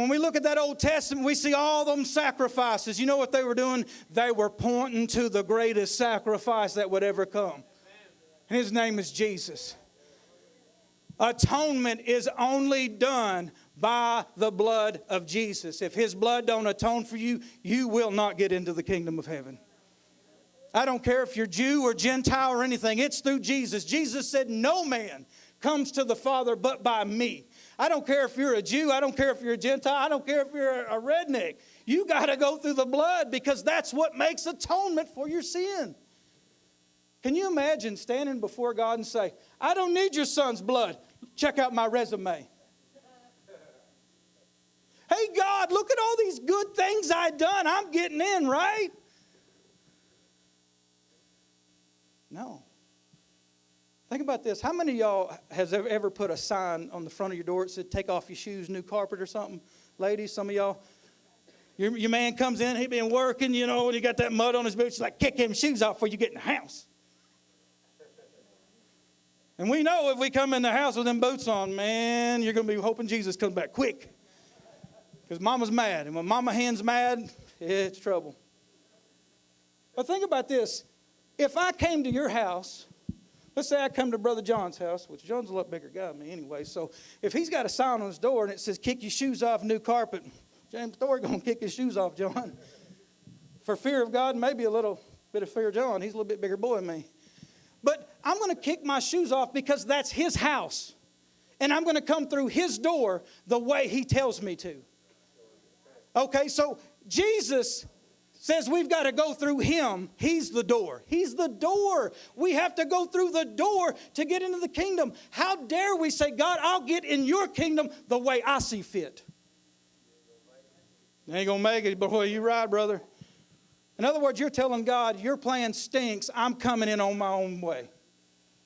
When we look at that Old Testament, we see all them sacrifices. You know what they were doing? They were pointing to the greatest sacrifice that would ever come. And His name is Jesus. Atonement is only done by the blood of Jesus. If His blood don't atone for you, you will not get into the kingdom of heaven. I don't care if you're Jew or Gentile or anything. It's through Jesus. Jesus said, no man comes to the Father but by me. I don't care if you're a Jew. I don't care if you're a Gentile. I don't care if you're a redneck. You got to go through the blood because that's what makes atonement for your sin. Can you imagine standing before God and say, I don't need your son's blood. Check out my resume. Hey, God, look at all these good things I've done. I'm getting in, right? No. Think about this. How many of y'all has ever put a sign on the front of your door that said, take off your shoes, new carpet or something? Ladies, some of y'all. Your man comes in, he been working, you know, and he got that mud on his boots. He's like, kick him shoes off before you get in the house. And we know if we come in the house with them boots on, man, you're going to be hoping Jesus comes back quick. Because mama's mad. And when mama hen's mad, it's trouble. But think about this. If I came to your house, let's say I come to Brother John's house, which John's a lot bigger guy than me anyway. So if he's got a sign on his door and it says, kick your shoes off, new carpet, James Thorpe going to kick his shoes off, John. For fear of God, maybe a little bit of fear of John. He's a little bit bigger boy than me. But I'm going to kick my shoes off because that's his house. And I'm going to come through his door the way he tells me to. Okay, so Jesus says we've got to go through Him. He's the door. He's the door. We have to go through the door to get into the kingdom. How dare we say, God, I'll get in your kingdom the way I see fit. You ain't going to make it, boy, you're right, brother. In other words, you're telling God, your plan stinks. I'm coming in on my own way.